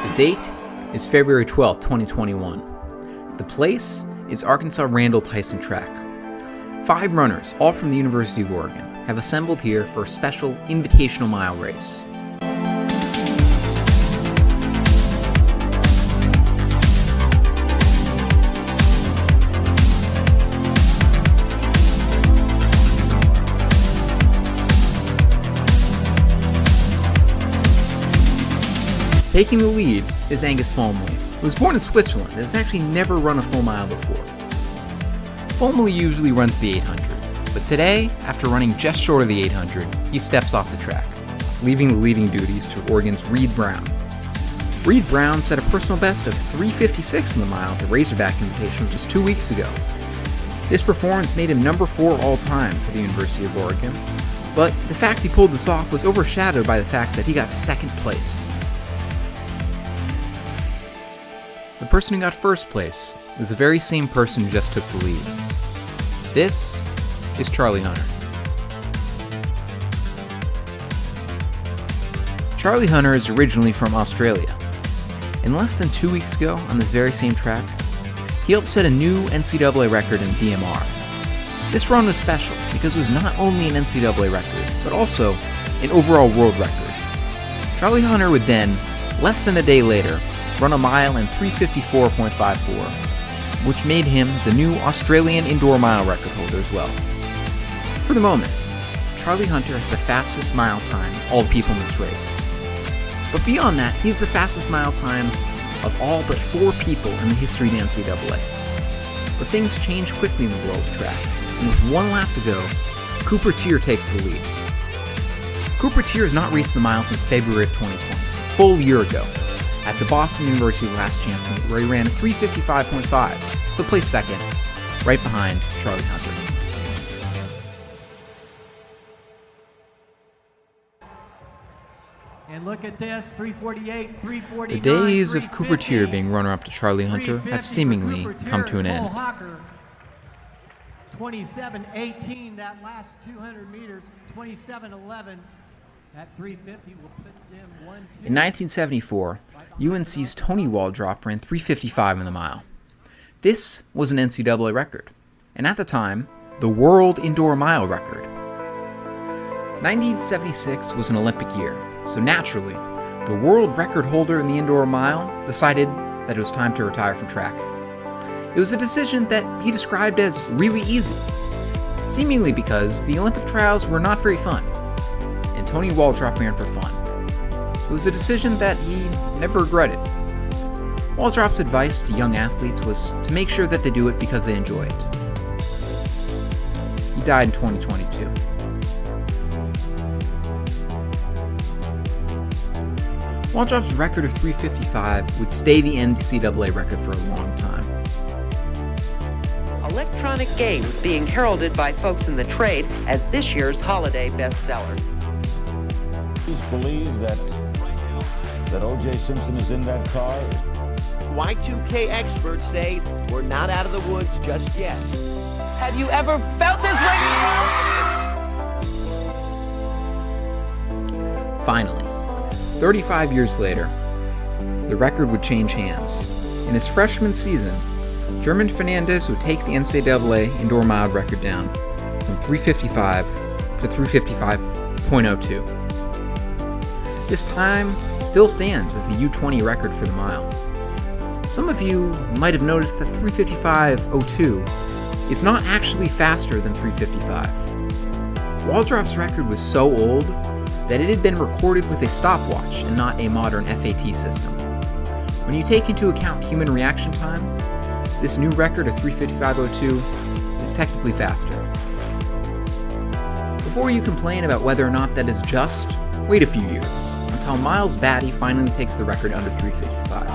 The date is February 12, 2021. The place is Arkansas Randall Tyson Track. 5 runners, all from the University of Oregon, have assembled here for a special invitational mile race. Taking the lead is Angus Folmley, who was born in Switzerland and has actually never run a full mile before. Folmley usually runs the 800, but today, after running just short of the 800, he steps off the track, leaving the leading duties to Oregon's Reed Brown. Reed Brown set a personal best of 3:56 in the mile at the Razorback Invitational just 2 weeks ago. This performance made him number 4 all-time for the University of Oregon, but the fact he pulled this off was overshadowed by the fact that he got second place. The person who got first place is the very same person who just took the lead. This is Charlie Hunter. Charlie Hunter is originally from Australia, and less than 2 weeks ago on this very same track, he helped set a new NCAA record in DMR. This run was special because it was not only an NCAA record, but also an overall world record. Charlie Hunter would then, less than a day later, run a mile in 3:54.54, which made him the new Australian indoor mile record holder as well. For the moment, Charlie Hunter has the fastest mile time of all the people in this race. But beyond that, he's the fastest mile time of all but 4 people in the history of the NCAA. But things change quickly in the world of track, and with 1 lap to go, Cooper Teare takes the lead. Cooper Teare has not raced the mile since February of 2020, a full year ago, at the Boston University Last Chance meet, where he ran a 3:55.5 to place second, right behind Charlie Hunter. And look at this, 3:48, 3:49. The days of Cooper Teare being runner-up to Charlie Hunter have seemingly come to an end. Hocker, 27:18, that last 200 meters, 27:11. At 350 will put them 1-2. In 1974, UNC's Tony Waldrop ran 3:55 in the mile. This was an NCAA record, and at the time, the world indoor mile record. 1976 was an Olympic year, so naturally, the world record holder in the indoor mile decided that it was time to retire from track. It was a decision that he described as really easy, seemingly because the Olympic trials were not very fun. Tony Waldrop ran for fun. It was a decision that he never regretted. Waldrop's advice to young athletes was to make sure that they do it because they enjoy it. He died in 2022. Waldrop's record of 3:55 would stay the NCAA record for a long time. Electronic games being heralded by folks in the trade as this year's holiday bestseller. Believe that O.J. Simpson is in that car. Y2K experts say we're not out of the woods just yet. Have you ever felt this way? Finally, 35 years later, the record would change hands. In his freshman season, German Fernandez would take the NCAA indoor mile record down from 3:55 to 3:55.02. This time still stands as the U20 record for the mile. Some of you might have noticed that 3:55.02 is not actually faster than 3:55. Waldrop's record was so old that it had been recorded with a stopwatch and not a modern FAT system. When you take into account human reaction time, this new record of 3:55.02 is technically faster. Before you complain about whether or not that is just, wait a few years, until Miles Batty finally takes the record under 3:55.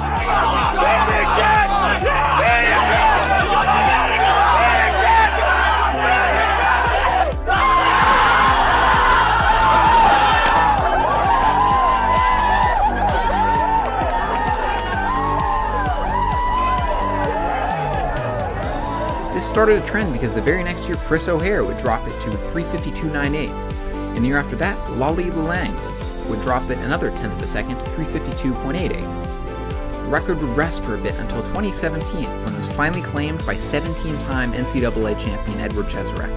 This started a trend because the very next year Chris O'Hare would drop it to 3:52.98, and the year after that, Lolly Lalang would drop it another tenth of a second to 3:52.88. the record would rest for a bit until 2017, when it was finally claimed by 17-time NCAA champion Edward Cheserek,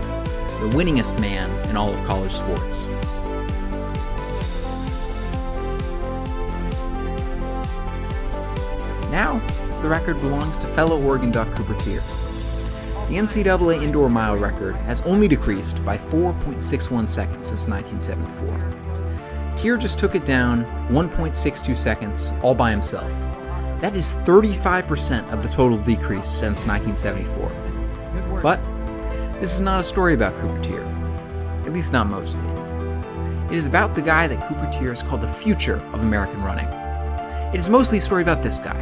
the winningest man in all of college sports. Now, the record belongs to fellow Oregon Duck Cooper Teare. The NCAA indoor mile record has only decreased by 4.61 seconds since 1974. Teare just took it down 1.62 seconds all by himself. That is 35% of the total decrease since 1974. But this is not a story about Cooper Teare, at least not mostly. It is about the guy that Cooper Teare has called the future of American running. It is mostly a story about this guy,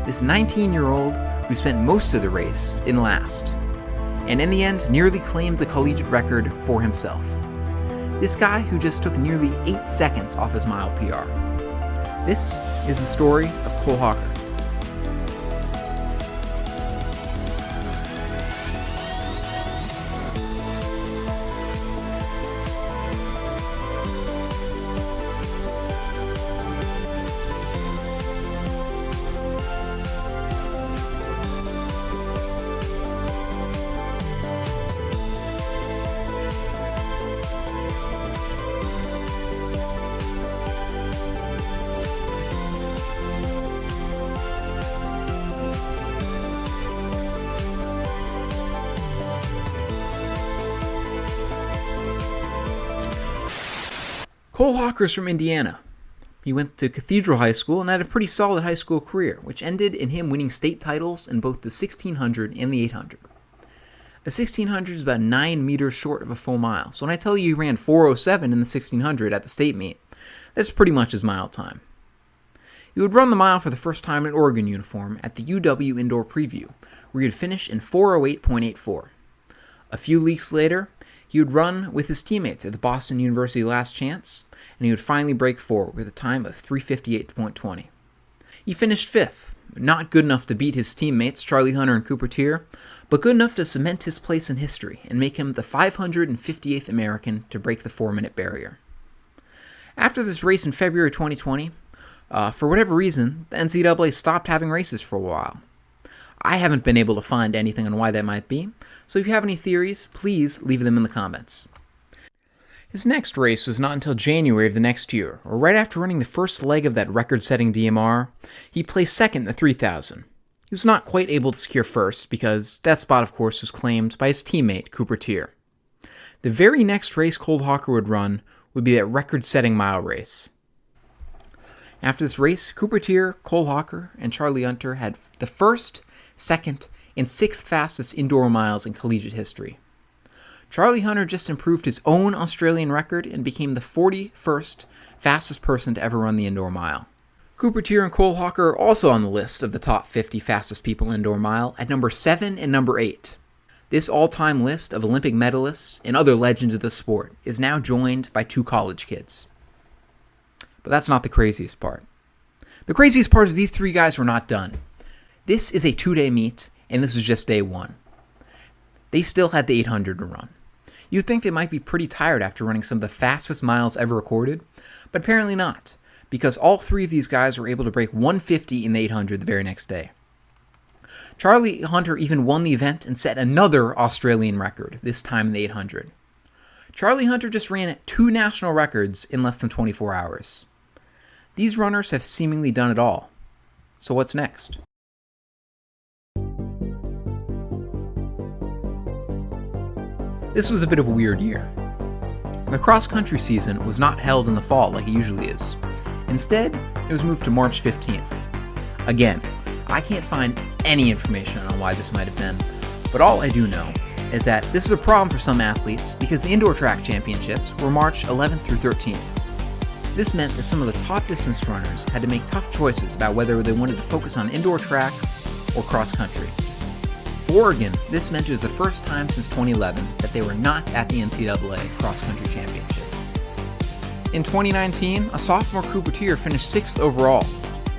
this 19-year-old who spent most of the race in last, and in the end nearly claimed the collegiate record for himself. This guy who just took nearly 8 seconds off his mile PR. This is the story of Cole Hocker. Cole Hocker's from Indiana. He went to Cathedral High School and had a pretty solid high school career, which ended in him winning state titles in both the 1600 and the 800. A 1600 is about 9 meters short of a full mile, so when I tell you he ran 4:07 in the 1600 at the state meet, that's pretty much his mile time. He would run the mile for the first time in Oregon uniform at the UW Indoor Preview, where he would finish in 4:08.84. A few weeks later, he would run with his teammates at the Boston University Last Chance, and he would finally break forward with a time of 3:58.20. He finished 5th, not good enough to beat his teammates Charlie Hunter and Cooper Teare, but good enough to cement his place in history and make him the 558th American to break the 4-minute barrier. After this race in February 2020, for whatever reason, the NCAA stopped having races for a while. I haven't been able to find anything on why that might be, so if you have any theories, please leave them in the comments. His next race was not until January of the next year, or right after running the first leg of that record-setting DMR, he placed second in the 3000. He was not quite able to secure first, because that spot, of course, was claimed by his teammate, Cooper Teare. The very next race Cole Hocker would run would be that record-setting mile race. After this race, Cooper Teare, Cole Hocker, and Charlie Hunter had the first, second, and 6th fastest indoor miles in collegiate history. Charlie Hunter just improved his own Australian record and became the 41st fastest person to ever run the indoor mile. Cooper Teare and Cole Hocker are also on the list of the top 50 fastest people indoor mile at number 7 and number 8. This all-time list of Olympic medalists and other legends of the sport is now joined by 2 college kids. But that's not the craziest part. The craziest part is these 3 guys were not done. This is a 2-day meet, and this is just day 1. They still had the 800 to run. You'd think they might be pretty tired after running some of the fastest miles ever recorded, but apparently not, because all 3 of these guys were able to break 150 in the 800 the very next day. Charlie Hunter even won the event and set another Australian record, this time in the 800. Charlie Hunter just ran 2 national records in less than 24 hours. These runners have seemingly done it all. So what's next? This was a bit of a weird year. The cross-country season was not held in the fall like it usually is. Instead, it was moved to March 15th. Again, I can't find any information on why this might have been, but all I do know is that this is a problem for some athletes because the indoor track championships were March 11th through 13th. This meant that some of the top distance runners had to make tough choices about whether they wanted to focus on indoor track or cross-country. For Oregon, this meant it was the first time since 2011 that they were not at the NCAA cross-country championships. In 2019, a sophomore Cooper Teare finished 6th overall.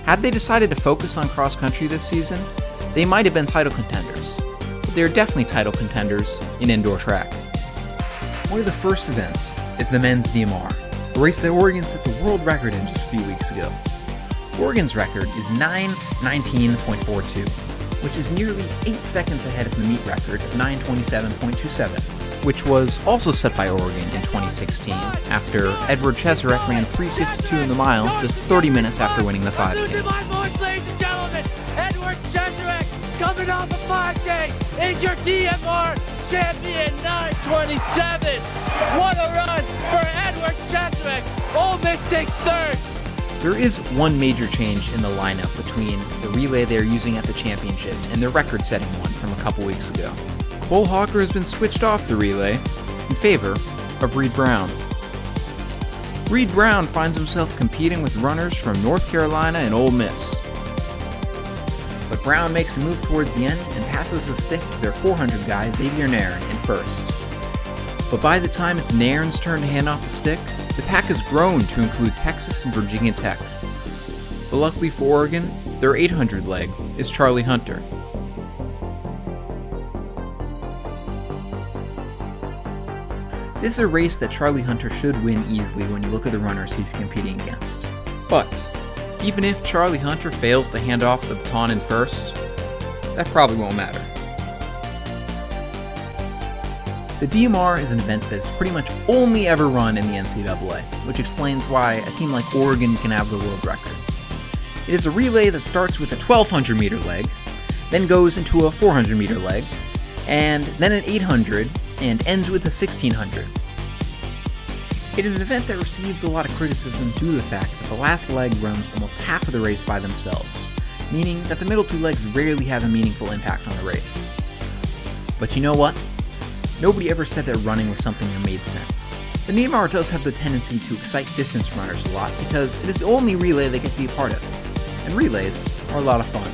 Had they decided to focus on cross-country this season, they might have been title contenders, but they are definitely title contenders in indoor track. One of the first events is the men's DMR, a race that Oregon set the world record in just a few weeks ago. Oregon's record is 9:19.42, which is nearly 8 seconds ahead of the meet record of 9:27.27, which was also set by Oregon in 2016 after Edward Cheserek ran 3:52 in the mile just 30 minutes after winning the 5K. My voice, ladies and gentlemen, Edward Cheserek coming off the 5K is your DMR champion, 9:27. What a run for Edward Cheserek. Ole Miss takes third. There is one major change in the lineup between the relay they're using at the championships and their record-setting one from a couple weeks ago. Cole Hocker has been switched off the relay in favor of Reed Brown. Reed Brown finds himself competing with runners from North Carolina and Ole Miss. But Brown makes a move towards the end and passes the stick to their 400 guy Xavier Nairn in first. But by the time it's Nairn's turn to hand off the stick, the pack has grown to include Texas and Virginia Tech. But luckily for Oregon, their 800 leg is Charlie Hunter. This is a race that Charlie Hunter should win easily when you look at the runners he's competing against. But even if Charlie Hunter fails to hand off the baton in first, that probably won't matter. The DMR is an event that is pretty much only ever run in the NCAA, which explains why a team like Oregon can have the world record. It is a relay that starts with a 1,200 meter leg, then goes into a 400 meter leg, and then an 800, and ends with a 1,600. It is an event that receives a lot of criticism due to the fact that the last leg runs almost half of the race by themselves, meaning that the middle two legs rarely have a meaningful impact on the race. But you know what? Nobody ever said that running was something that made sense. The DMR does have the tendency to excite distance runners a lot because it is the only relay they get to be a part of, and relays are a lot of fun.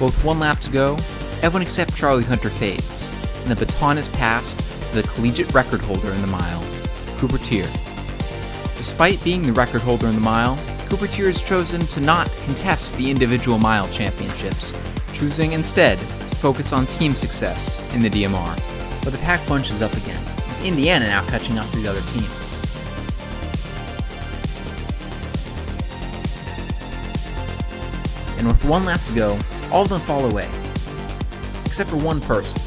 With 1 lap to go, everyone except Charlie Hunter fades, and the baton is passed to the collegiate record holder in the mile, Cooper Teare. Despite being the record holder in the mile, Cooper Teare has chosen to not contest the individual mile championships, choosing instead to focus on team success in the DMR. But the pack bunches up again, with Indiana now catching up to the other teams. And with 1 lap to go, all of them fall away, except for one person.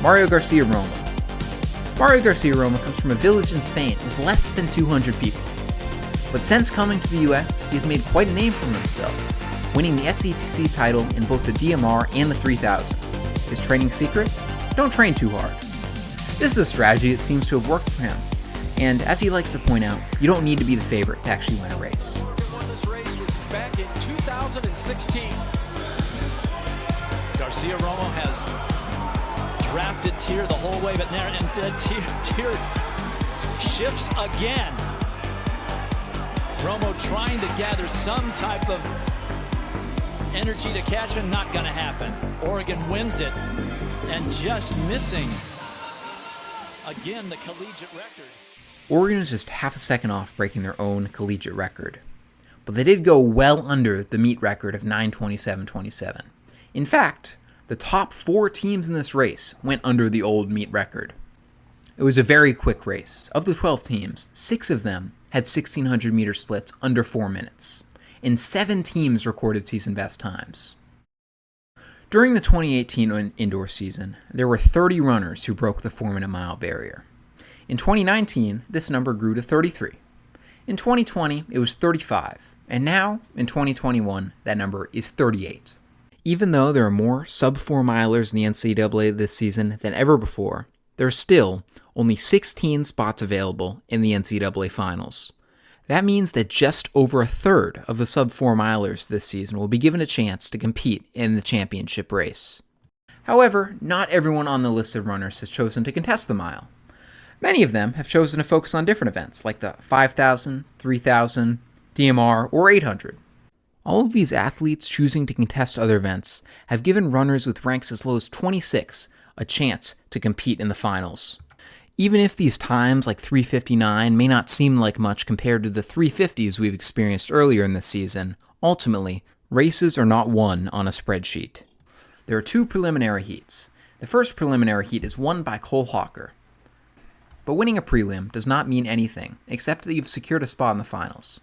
Mario Garcia Roma. Mario Garcia Roma comes from a village in Spain with less than 200 people. But since coming to the US, he has made quite a name for himself, winning the SETC title in both the DMR and the 3000. His training secret? Don't train too hard. This is a strategy that seems to have worked for him, and as he likes to point out, you don't need to be the favorite to actually win a race. Won this race was back in 2016. Garcia Romo has drafted Teare the whole way, but now and Teare shifts again. Romo trying to gather some type of energy to catch him, not going to happen. Oregon wins it and just missing again the collegiate record. Oregon is just half a second off breaking their own collegiate record, but they did go well under the meet record of 9:27.27. In fact, the top 4 teams in this race went under the old meet record. It was a very quick race. Of the 12 teams, 6 of them had 1,600 meter splits under 4 minutes, and 7 teams recorded season best times. During the 2018 indoor season, there were 30 runners who broke the 4-minute mile barrier. In 2019, this number grew to 33. In 2020, it was 35, and now, in 2021, that number is 38. Even though there are more sub-4 milers in the NCAA this season than ever before, there are still only 16 spots available in the NCAA finals. That means that just over a third of the sub-4 milers this season will be given a chance to compete in the championship race. However, not everyone on the list of runners has chosen to contest the mile. Many of them have chosen to focus on different events like the 5,000, 3,000, DMR, or 800. All of these athletes choosing to contest other events have given runners with ranks as low as 26 a chance to compete in the finals. Even if these times like 3:59 may not seem like much compared to the 3:50s we've experienced earlier in the season, ultimately, races are not won on a spreadsheet. There are 2 preliminary heats. The first preliminary heat is won by Cole Hocker. But winning a prelim does not mean anything, except that you've secured a spot in the finals.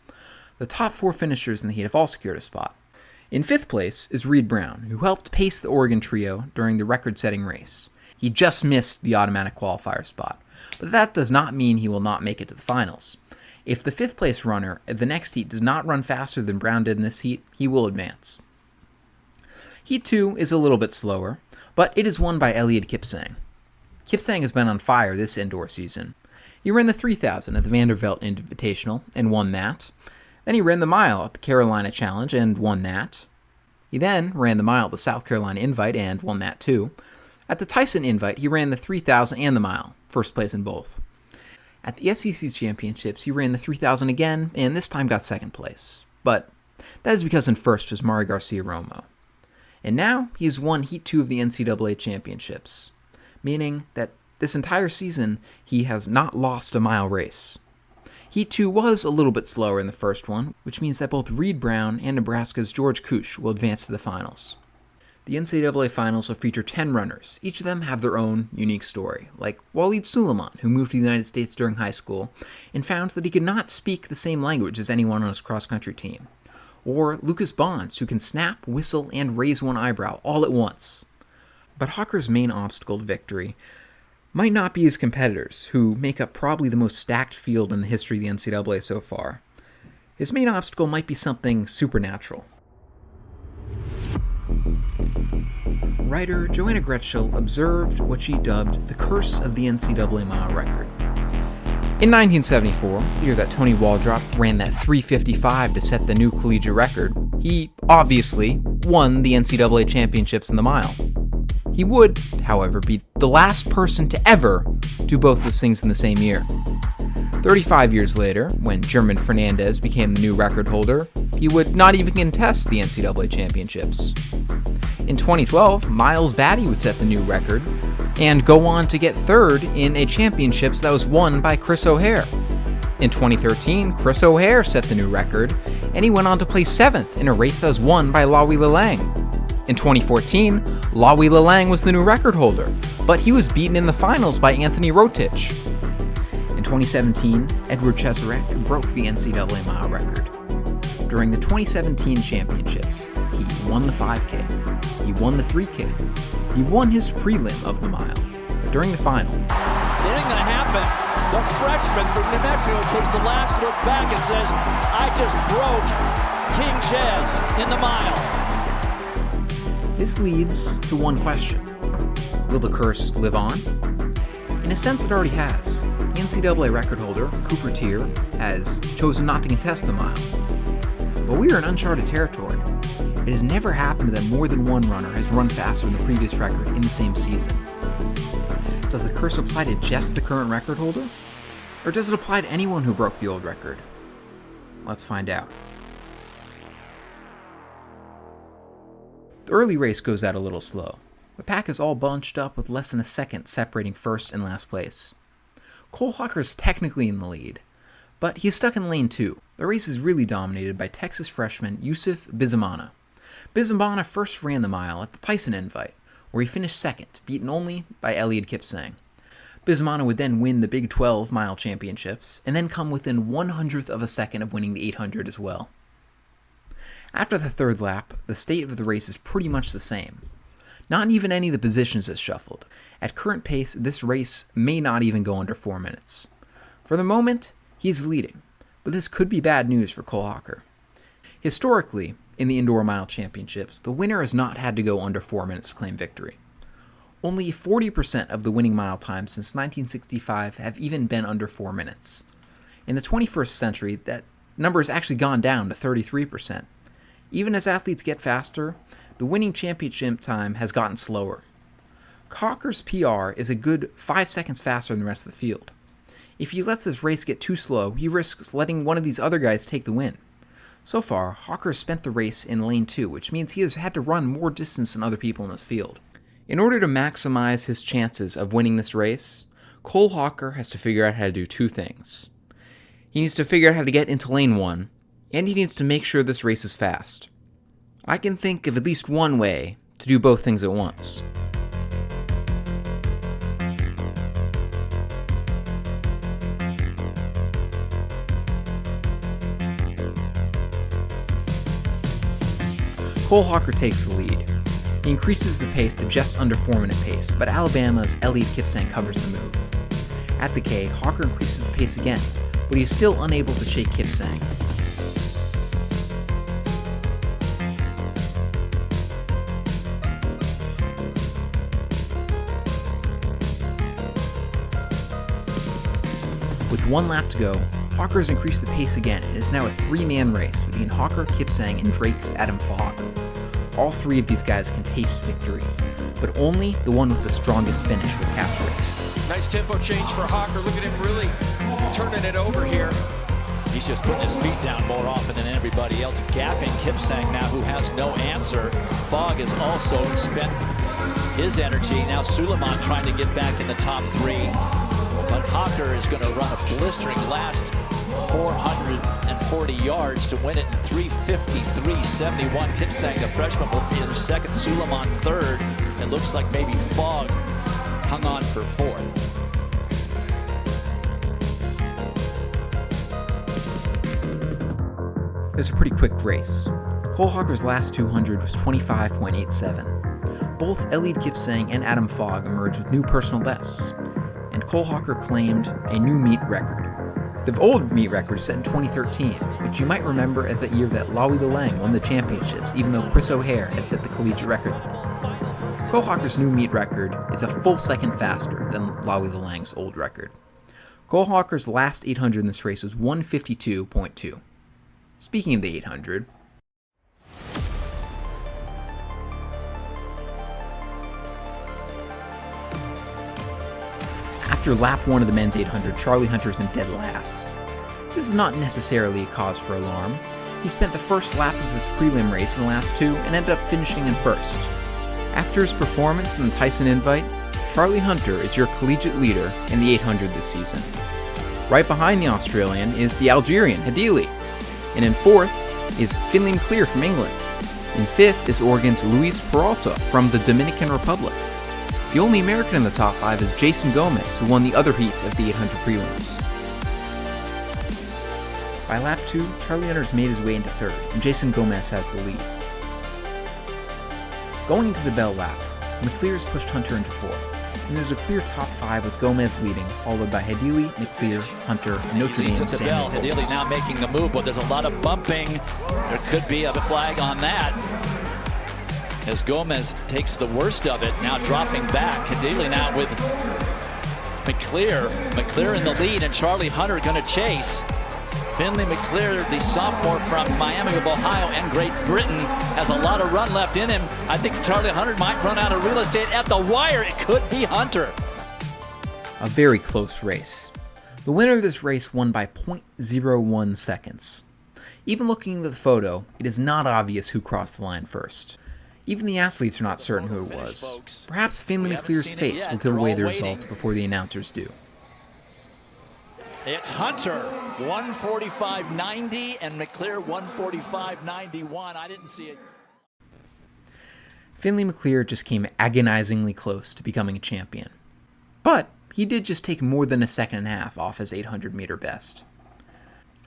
The top 4 finishers in the heat have all secured a spot. In 5th place is Reed Brown, who helped pace the Oregon trio during the record-setting race. He just missed the automatic qualifier spot, but that does not mean he will not make it to the finals. If the 5th place runner at the next heat does not run faster than Brown did in this heat, he will advance. Heat 2 is a little bit slower, but it is won by Eliud Kipsang. Kipsang has been on fire this indoor season. He ran the 3000 at the Vanderbilt Invitational and won that. Then he ran the mile at the Carolina Challenge and won that. He then ran the mile at the South Carolina Invite and won that too. At the Tyson Invite, he ran the 3000 and the mile, first place in both. At the SEC Championships, he ran the 3000 again, and this time got second place. But that is because in first was Mari Garcia-Romo. And now he has won Heat 2 of the NCAA Championships, meaning that this entire season he has not lost a mile race. Heat 2 was a little bit slower in the first one, which means that both Reed Brown and Nebraska's George Kusch will advance to the finals. The NCAA Finals will feature 10 runners. Each of them have their own unique story, like Waleed Suleiman, who moved to the United States during high school and found that he could not speak the same language as anyone on his cross-country team. Or Lucas Bonds, who can snap, whistle, and raise one eyebrow all at once. But Hocker's main obstacle to victory might not be his competitors, who make up probably the most stacked field in the history of the NCAA so far. His main obstacle might be something supernatural. Writer Joanna Gretschel observed what she dubbed the curse of the NCAA mile record. In 1974, the year that Tony Waldrop ran that 3:55 to set the new collegiate record, he obviously won the NCAA championships in the mile. He would, however, be the last person to ever do both those things in the same year. 35 years later, when German Fernandez became the new record holder, he would not even contest the NCAA championships. In 2012, Miles Batty would set the new record and go on to get third in a championships that was won by Chris O'Hare. In 2013, Chris O'Hare set the new record, and he went on to place 7th in a race that was won by Lawi Lelang. In 2014, Lawi Lelang was the new record holder, but he was beaten in the finals by Anthony Rotich. In 2017, Edward Cheserek broke the NCAA mile record. During the 2017 championships, he won the 5K, he won the 3K, he won his prelim of the mile, but during the final, It ain't gonna happen. The freshman from New Mexico takes the last look back and says, I just broke King Chez in the mile. This leads to one question. Will the curse live on? In a sense, it already has. The NCAA record holder, Cooper Tier, has chosen not to contest the mile. But we are in uncharted territory. It has never happened that more than one runner has run faster than the previous record in the same season. Does the curse apply to just the current record holder? Or does it apply to anyone who broke the old record? Let's find out. The early race goes out a little slow. The pack is all bunched up with less than a second separating first and last place. Cole Hocker is technically in the lead, but he is stuck in lane 2. The race is really dominated by Texas freshman Yusuf Bizimana. Bizimana first ran the mile at the Tyson Invite, where he finished second, beaten only by Eliud Kipsang. Bizimana would then win the Big 12 mile championships, and then come within 1/100th of a second of winning the 800 as well. After the third lap, the state of the race is pretty much the same. Not even any of the positions is shuffled. At current pace, this race may not even go under 4 minutes. For the moment, he is leading, but this could be bad news for Cole Hocker. Historically, in the indoor mile championships, the winner has not had to go under 4 minutes to claim victory. Only 40% of the winning mile times since 1965 have even been under 4 minutes. In the 21st century, that number has actually gone down to 33%. Even as athletes get faster, the winning championship time has gotten slower. Hocker's PR is a good 5 seconds faster than the rest of the field. If he lets this race get too slow, he risks letting one of these other guys take the win. So far, Hocker spent the race in lane 2, which means he has had to run more distance than other people in this field. In order to maximize his chances of winning this race, Cole Hocker has to figure out how to do 2 things. He needs to figure out how to get into lane 1, and he needs to make sure this race is fast. I can think of at least one way to do both things at once. Cole Hocker takes the lead. He increases the pace to just under 4-minute pace, but Alabama's Eliud Kipsang covers the move. At the K, Hocker increases the pace again, but he is still unable to shake Kipsang. With 1 lap to go, Hocker has increased the pace again and is now a 3-man race between Hocker, Kipsang, and Drake's Adam Fogg. All 3 of these guys can taste victory, but only the one with the strongest finish will capture it. Nice tempo change for Hocker. Look at him really turning it over here. He's just putting his feet down more often than everybody else, gapping Kipsang now, who has no answer. Fogg has also spent his energy. Now Suleiman trying to get back in the top 3. But Hocker is going to run a blistering last 440 yards to win it in 3:53.71. Kipsang, the freshman, will finish second. Suleiman third. It looks like maybe Fogg hung on for 4th. It was a pretty quick race. Cole Hocker's last 200 was 25.87. Both Eliud Kipsang and Adam Fogg emerged with new personal bests, and Cole Hocker claimed a new meet record. The old meet record is set in 2013, which you might remember as that year that Lawi Lang won the championships, even though Chris O'Hare had set the collegiate record. Cole Hocker's new meet record is a full second faster than Lawi Lang's old record. Cole Hocker's last 800 in this race was 152.2. Speaking of the 800, after lap 1 of the men's 800, Charlie Hunter is in dead last. This is not necessarily a cause for alarm. He spent the first lap of his prelim race in the last 2 and ended up finishing in first. After his performance in the Tyson Invite, Charlie Hunter is your collegiate leader in the 800 this season. Right behind the Australian is the Algerian Hadili, and in 4th is Finley McClear from England. In 5th is Oregon's Luis Peralta from the Dominican Republic. The only American in the top 5 is Jason Gomez, who won the other heat of the 800 prelims. By lap 2, Charlie Hunter's made his way into 3rd, and Jason Gomez has the lead. Going into the bell lap, McClear has pushed Hunter into 4th, and there's a clear top 5 with Gomez leading, followed by Hadili, McClear, Hunter, and Notre Dame's Samuel Holtz. Hadili now making the move, but there's a lot of bumping. There could be a flag on that, as Gomez takes the worst of it, now dropping back. Hadili now with McClear. McClear in the lead, and Charlie Hunter going to chase. Finley McClear, the sophomore from Miami of Ohio and Great Britain, has a lot of run left in him. I think Charlie Hunter might run out of real estate at the wire. It could be Hunter. A very close race. The winner of this race won by 0.01 seconds. Even looking at the photo, it is not obvious who crossed the line first. Even the athletes are not certain who it was. Perhaps Finley McClear's face will give away the results before the announcers do. It's Hunter, 145.90, and McClear, 145.91. I didn't see it. Finley McClear just came agonizingly close to becoming a champion. But he did just take more than a second and a half off his 800-meter best.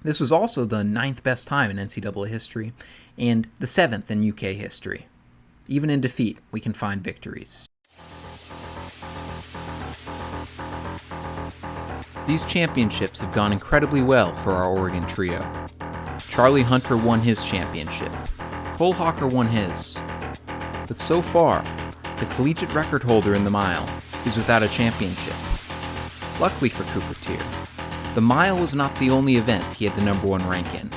This was also the 9th best time in NCAA history, and the 7th in UK history. Even in defeat, we can find victories. These championships have gone incredibly well for our Oregon trio. Charlie Hunter won his championship. Cole Hocker won his. But so far, the collegiate record holder in the mile is without a championship. Luckily for Cooper Tier, the mile was not the only event he had the number 1 rank in.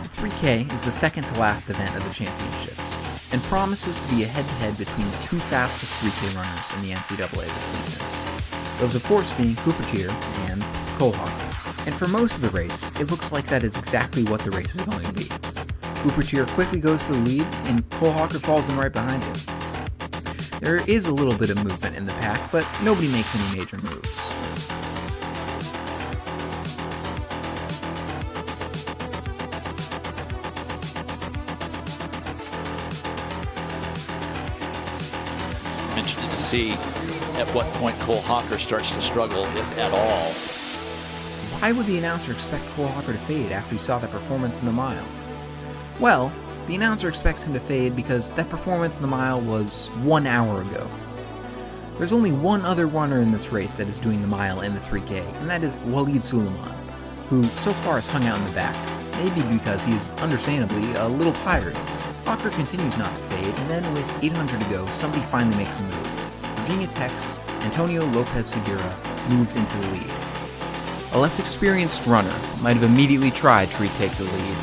The 3K is the second to last event of the championships, and promises to be a head-to-head between the 2 fastest 3K runners in the NCAA this season. Those, of course, being Cooper Tier and Cole Hocker. And for most of the race, it looks like that is exactly what the race is going to be. Cooper Tier quickly goes to the lead, and Cole Hocker falls in right behind him. There is a little bit of movement in the pack, but nobody makes any major moves. Interested to see at what point Cole Hocker starts to struggle, if at all. Why would the announcer expect Cole Hocker to fade after he saw that performance in the mile? Well, the announcer expects him to fade because that performance in the mile was 1 hour ago. There's only one other runner in this race that is doing the mile and the 3K, and that is Walid Suleiman, who so far has hung out in the back, maybe because he is understandably a little tired. Hocker continues not to fade, and then with 800 to go, somebody finally makes a move. Virginia Tech's Antonio Lopez Segura moves into the lead. A less experienced runner might have immediately tried to retake the lead,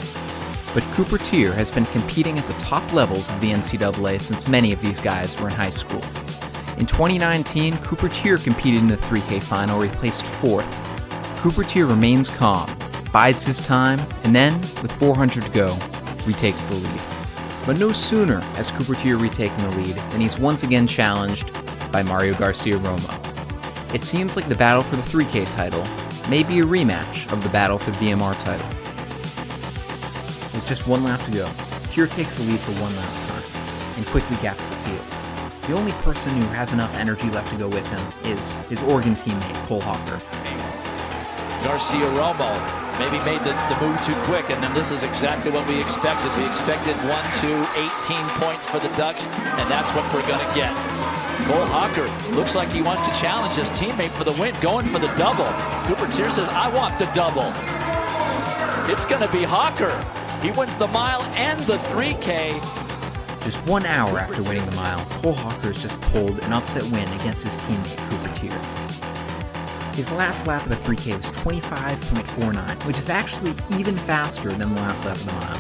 but Cooper Teare has been competing at the top levels of the NCAA since many of these guys were in high school. In 2019, Cooper Teare competed in the 3K final where he placed 4th. Cooper Teare remains calm, bides his time, and then, with 400 to go, retakes the lead. But no sooner has Cooper Teare retaken the lead than he's once again challenged by Mario Garcia-Romo. It seems like the battle for the 3K title may be a rematch of the battle for the DMR title. With just one lap to go, Teare takes the lead for one last time and quickly gaps the field. The only person who has enough energy left to go with him is his Oregon teammate, Cole Hocker. Garcia-Romo maybe made the move too quick, and then this is exactly what we expected. We expected 18 points for the Ducks, and that's what we're going to get. Cole Hocker looks like he wants to challenge his teammate for the win, going for the double. Cooper Teare says, I want the double. It's going to be Hocker. He wins the mile and the 3K. Just 1 hour after winning the mile, Cole Hocker has just pulled an upset win against his teammate, Cooper Teare. His last lap of the 3K was 25.49, which is actually even faster than the last lap of the mile.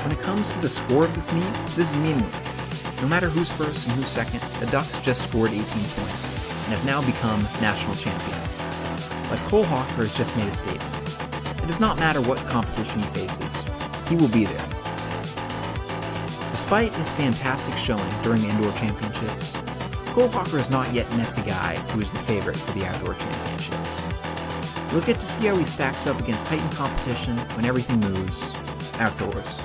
When it comes to the score of this meet, this is meaningless. No matter who's first and who's second, the Ducks just scored 18 points and have now become national champions. But Cole Hocker has just made a statement. It does not matter what competition he faces, he will be there. Despite his fantastic showing during the Indoor Championships, Cole Hocker has not yet met the guy who is the favorite for the Outdoor Championships. We'll get to see how he stacks up against Titan competition when everything moves outdoors.